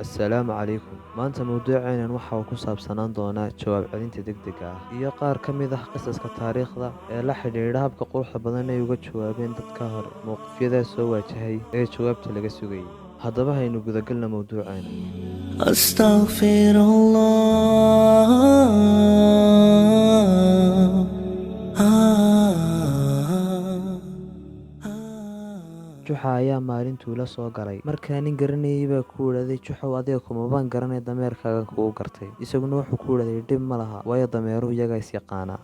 Assalaamu calaykum. Maanta mawduuceenan waxa uu ku saabsanaan doonaa jawaab celinta degdega ah iyo qaar ka mid ah qisaska taariikhda ee la xidhiidha habka quruxda badan ay uga jawaabeen dadka hore mowqifyadaas soo wajahay ee jawaabta laga sugayay. Haddaba haynu gudagalno mawduuceena. أستغفر الله Juxa ayaa maalintuu la soo galay markaa nin garanayay baa ku idhahday Juxow adiga kumabaan garanay dameerkaagan kugu gartay. Isaguna wuxuu ku idhahday dhib ma laha waayo dameeruhu iyagaa is yaqaana.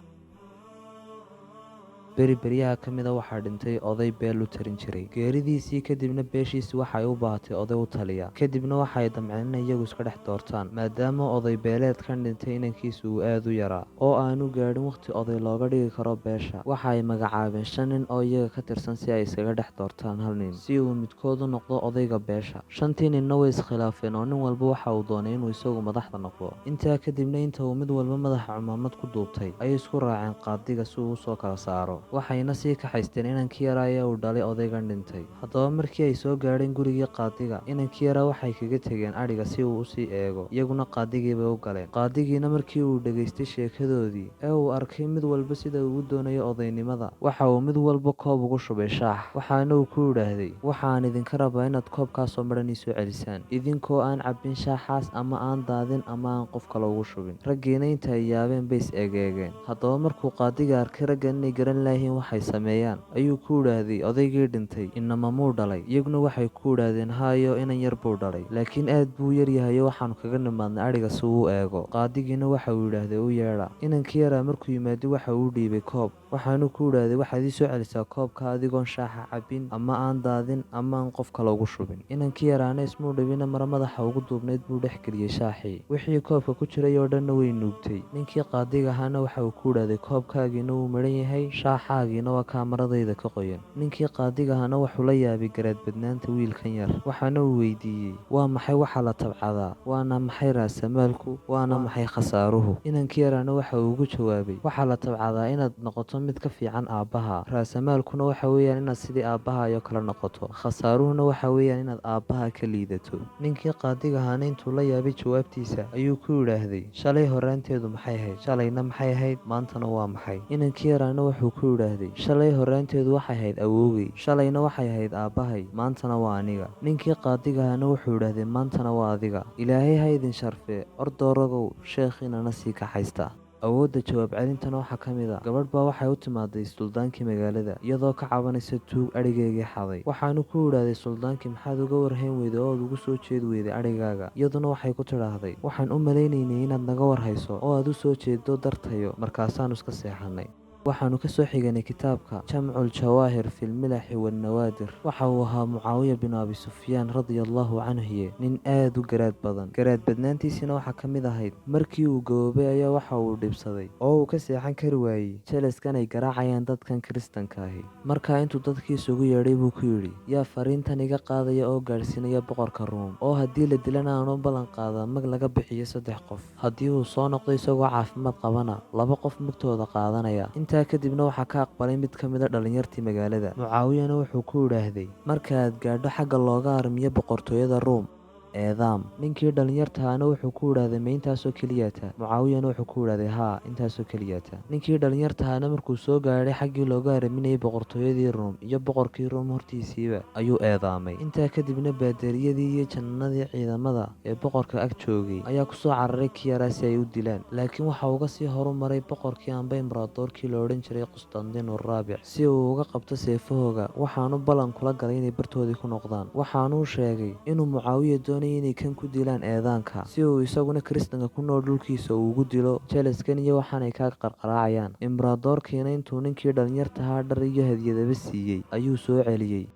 beryaha ka mida waxaa dhintay oday beel u tarin jiray. Geeridiisii kadibna beeshiisi waxay u baahatay oday u taliya. Kadibna waxay damceen inay iyagu iska dhex doortaan maadaama oday beeleedkan dhintay inankiisu uu aad u yaraa oo aanu gaadhin wakhti oday looga dhigi karo beesha. Waxa ay magacaabeen 5 nin oo iyaga ka tirsan si ay iskaga dhex doortaan hal nin si uu midkood u noqdo odayga beesha. 5tii ninna way iskhilaafeen oo nin walba waxa uu doonay inuu isagu madaxda noqdo. Intaa kadibna inta uu mid walba madaxa cumaamad ku duubtay ayay isku raaceen qaadiga si uu u soo kala saaro. Waxayna sii kaxaysteen inankii yaraa ee uu dhalay odaygan dhintay. Haddaba markii ay soo gaadheen gurigii qaadiga, inankii yaraa waxay kaga tegeen adhiga si uu usii eego, iyaguna qaadigii bay u galeen. Qaadigiina markii uu dhegaystay sheekadoodii ee uu arkay mid walba sida uu u doonayo odaynimada, waxa uu mid walba koob ugu shubay shaax. Waxaana uu ku idhaahday, waxaan idinka rabaa inaad koobkaasoo madhan ii soo celisaan idinkoo aan cabbin shaaxaas ama aan daadin ama aan qof kale ugu shubin. Raggiina inta ay yaabeen bay is egeegeen. Haddaba markuu qaadiga arkay raggan inay garan laayihiin waxay sameeyaan ayuu ku idhaahday odaygii dhintay inama muu dhalay. Iyaguna waxay ku idhaahdeen haayo inan yar buu dhalay laakiin aad buu yaryahayo waxaanu kaga nimaadnay adhiga si uu u eego. Qaadigiina waxa uu idhaahday u yeedha. Inankii yaraa markuu yimaado waxa uu dhiibay koob, waxaanu ku idhaahday waxaad ii soo celisaa koobka adigoon shaaxa cabbin ama aan daadin ama aan qof kale ugu shubin. Inankii yaraana ismuu dhibina mara madaxa ugu duubnayd buu dhex geliyey shaaxii. Wixii koobka ku jiray oo dhanna way nuugtay. Ninkii qaadiga ahaana waxa uu ku idhaahday koobkaagiina wuu madhan yahay, shaaxaagiina waa kamaradayda ka qoyan. Ninkii qaadiga ahaana wuxuu la yaabay garaadbadnaanta wiilkan yar, waxaana uu weydiiyey waa maxay waxa la tabcadaa, waana maxay raasamaalku, waana maxay khasaaruhu. Inankii yaraana waxa uu ugu jawaabay waxaa la tabcadaa inaad noqoto mid ka fiican aabbaha, raasamaalkuna waxa weeyaan inaad sidii aabbahayo kala noqoto, khasaaruhuna waxa weeyaan inaad aabbaha ka liidato. Ninkii qaadiga ahaana intuu la yaabay jawaabtiisa ayuu ku idhaahday shalay horaanteedu maxay ahayd, shalayna maxay ahayd, maantana waa maxay. Inankii yaraana wuxuu ku idhaahday shalay horaanteedu waxay ahayd awowgay, shalayna waxay ahayd aabbahay, maantana waa aniga. Ninkii qaadiga ahaana wuxuu idhaahday maantana waa adiga. Ilaahay ha idin sharfee, ordoorogow sheekhiinana sii kaxaysta. Awoodda jawaab celintana waxaa ka mid ah gabadh baa waxay u timaaday suldaankii magaalada iyadoo ka cabanaysa tuug adhigeygii xaday. Waxaanu ku idhaahday suldaankii maxaad uga warhayn weyday oo aad ugu soo jeedi weyday adhigaaga. Iyaduna waxay ku tidhaahday waxaan u malaynaynay inaad naga warhayso oo aad u soo jeedo dartayo markaasaanu iska seexanay. waxaanu ka soo xiganay kitaabka jamcul jawaahir fil milaxi wannawaadir. waxa uu ahaa Mucaawiya bin Abi Sufyaan radiyallahu canhu, nin aad u garaad badan. garaad badnaantiisina waxaa ka mid ahayd markii uu gaboobay ayaa waxa uu dhibsaday oo uu ka seexan kari waayey jelaskan ay garaacayaan dadkan kiristanka ahi. markaa intuu dadkii isugu yeedhay buu ku yidhi yaa fariintan iga qaadaya oo gaadhsiinaya boqorka Ruum oo haddii la dilana aanu ballan qaadaa mag laga bixiyo 3 qof, haddii uu soo noqdo isagoo caafimaad qabana 2 qof magtooda qaadanaya. intaa kadibna waxaa ka aqbalay mid ka mid a dhalinyartii magaalada. Mucaawiyana wuxuu ku idhaahday marka aad gaadho xagga looga armiyo boqortooyada Ruum eedaam. ninkii dhalinyartahaana wuxuu ku idhaahday ma intaasoo keliyaata. Mucaawiyana wuxuu ku idhaahday haa intaasoo keliyaata. ninkii dhalinyartahaana markuu soo gaadhay xaggii looga araminayay boqortooyadii Ruum iyo boqorkii Ruum hortiisiiba ayuu eedaamay. intaa kadibna baadariyadii iyo jannadii ciidamada ee boqorka ag joogay ayaa kusoo cararay kii yaraa si ay u dilaan, laakiin waxa uga sii horumaray boqorkii amba imbaraadoorkii la odhan jiray Qusطandiin Raabic si uu uga qabto seefahooga. waxaanu ballan kula galay inay bartoodii ku noqdaan. waxaanuu sheegay inuu Mucaawiya doonay inay kan ku dilaan eedaanka si uu isaguna kiristanka ku nool dhulkiisa ugu dilo jelaskan iyo waxaanay ka qarqaraacayaan. imbaraadoorkiina intuu ninkii dhalinyartahaa dhar iyo hadiyadaba siiyey ayuu soo celiyey.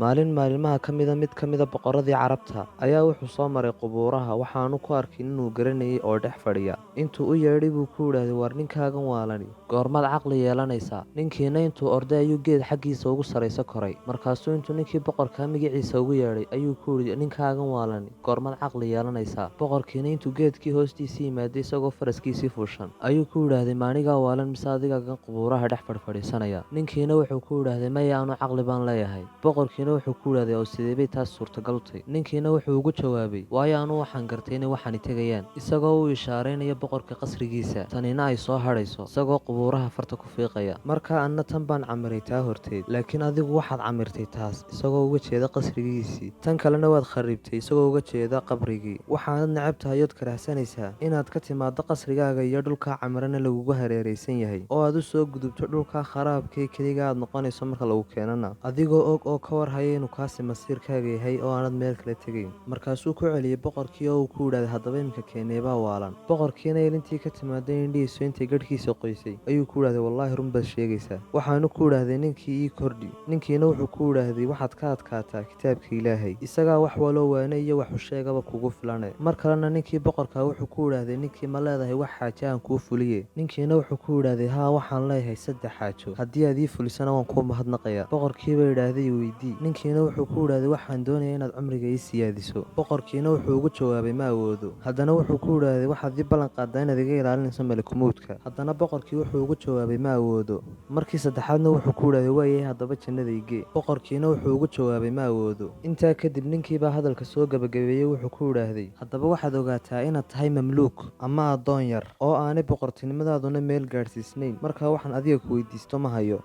maalin maalmaha ka mida mid ka mida boqoradii carabta ayaa wuxuu soo maray qubuuraha, waxaanu ku arkay inuu garanayay oo dhex fadhiya. intuu u yeedhay buu ku idhaahday war ninkaagan waalani goormaad caqli yeelanaysaa. ninkiina intuu orday ayuu geed xaggiisa ugu saraysa koray. markaasuu intuu ninkii boqorkaa magaciisa ugu yeedhay ayuu ku idhi ninkaagan waalani goormaad caqli yeelanaysaa. boqorkiina intuu geedkii hoostiisii yimaaday isagoo faraskiisii fuushan ayuu ku idhaahday maanigaa waalan mise adigaagan qubuuraha dhex fadhfadhiisanaya. ninkiina wuxuu ku idhaahday maya anu caqli baan leeyahay. boqorkiina ninkiina wuxuu ku yidhahday oo sidee bay taas suurtagal u tahay ninkiina wuxuu ugu jawaabay waayo anuu waxaan gartay inay waxaani tegayaan isagoo u ishaaraynaya boqorka qasrigiisa tanina ay soo hadhayso isagoo qubuuraha farta ku fiiqaya markaa anna tan baan camiray taa horteed laakiin adigu waxaad camirtay taas isagoo uga jeeda qasrigiisii tan kalena waad kharribtay isagoo uga jeeda qabrigii waxaanad necab tahay ood karahsanaysaa inaad ka timaaddo qasrigaaga iyo dhulkaa camirana lagugu hareeraysan yahay oo aad u soo gudubto dhulkaa kharaabkee keliga aad noqonayso marka lagu keenana adigoo og oo ka warhaya inuu kaasi masiirkaaga yahay oo aanad meel kala tegayn markaasuu ku celiyey boqorkii oo uu ku yidhahday haddaba iminka keeneebaa waalan boqorkiina ilintii ka timaaday indhihiisu intay gadhkiisa qoysay ayuu ku yidhahday wallaahi run baad sheegaysaa waxaanu ku yidhahday ninkii ii kordhi ninkiina wuxuu ku yidhaahday waxaad ka adkaataa kitaabka ilaahay isagaa wax waloo waane iyo waxu sheegaba kugu filane mar kalena ninkii boqorkaa wuxuu ku yidhaahday ninkii ma leedahay wax xaaje aan kuu fuliye ninkiina wuxuu ku yidhaahday haa waxaan leeyahay 3 xaajo haddii aad ii fulisana waan kuu mahadnaqayaa boqorkiiba yidhaahday weydii ninkiina wuxuu ku yidhahday waxaan doonaya inaad cumriga ii siyaadiso boqorkiina wuxuu ugu jawaabay ma awoodo haddana wuxuu ku yidhaahday waxaad ii ballan qaaddaa inaad iga ilaalinayso malakumuudka haddana boqorkii wuxuu ugu jawaabay ma awoodo markii saddexaadna wuxuu ku yidhahday waayahay haddaba jannadaygee boqorkiina wuxuu ugu jawaabay ma awoodo intaa kadib ninkiibaa hadalka soo gabagabeeyey wuxuu ku yidhaahday haddaba waxaad ogaataa inaad tahay mamluuk ama addoon yar oo aanay boqortinimadaaduna meel gaadhsiisnayn markaa waxaan adiga ku weydiisto ma hayo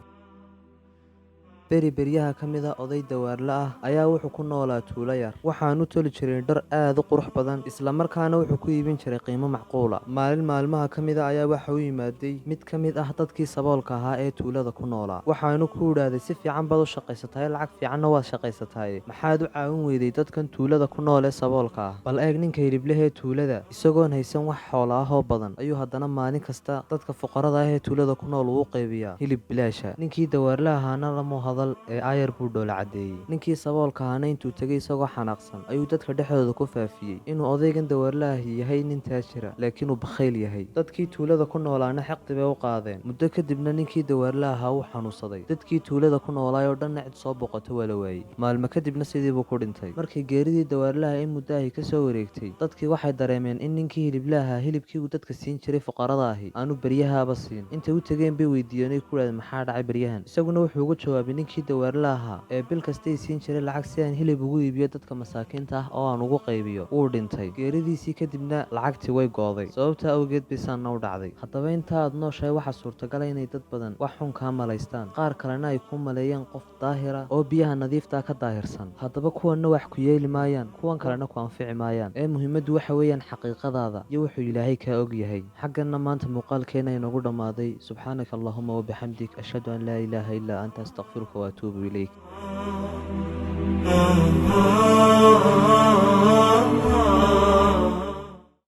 beryaha ka mid a oday dawaarle ah ayaa wuxuu ku noolaa tuulo yar waxaan u toli jiray dhar aad u qurux badan islamarkaana wuxuu ku iibin jiray qiimo macquula maalin maalmaha ka mid a ayaa waxa u yimaaday mid ka mid ah dadkii saboolka ahaa ee tuulada ku noolaa waxaanu ku yidhaahday si fiican baad u shaqaysatahay lacag fiicanna waad shaqaysatahay maxaad u caawin weyday dadkan tuulada ku nool ee saboolka ah bal eeg ninka hiliblehee tuulada isagoon haysan wax xoola ahoo badan ayuu haddana maalin kasta dadka fuqarada ah ee tuulada ku nool uu u qaybiyaa hilib bilaasha ninkii dawaarle ahaana lamu ee aayar buu dhoola caddeeyey ninkii saboolka ahaana intuu tegay isagoo xanaaqsan ayuu dadka dhexdooda ku faafiyey inuu odaygan dawaarlaahi yahay nin taajira laakiin uu bakhayl yahay dadkii tuulada ku noolaana xiqdi bay u qaadeen muddo kadibna ninkii dawaarle ahaa wuu xanuunsaday dadkii tuulada ku noolaay oo dhanna cid soo boqoto waa la waayey maalmo kadibna sidii buu ku dhintay markii geeridii dawaarlaha in muddo ahi ka soo wareegtay dadkii waxay dareemeen in ninkii hiliblaha hilibkii uu dadka siin jiray fuqarada ahi aanu beryahaaba siin intay u tegeen bay weydiiyeenay ku dhahdeen maxaa dhacay beryahan isaguna wuxuu ugu jawaabay ninkii dawaarle ahaa ee bil kastay siin jiray lacag si aan hilib ugu iibiyo dadka masaakiinta ah oo aan ugu qaybiyo wuu dhintay geeridiisii kadibna lacagtii way gooday sababtaa awgeed bay saanna u dhacday haddaba inta aad nooshahay waxaa suurtagala inay dad badan wax xun kaa malaystaan qaar kalena ay ku maleeyaan qof daahira oo biyaha nadiiftaa ka daahirsan haddaba kuwanna wax ku yeeli maayaan kuwan kalena ku anfici maayaan ee muhiimaddu waxa weeyaan xaqiiqadaada iyo wuxuu ilaahay kaa og yahay xagganna maanta muuqaalkeena inagu dhammaaday subxaanaka allahuma wabixamdik ashhadu an laa ilaaha illaa anta astaqfiruka waatuubu ilayk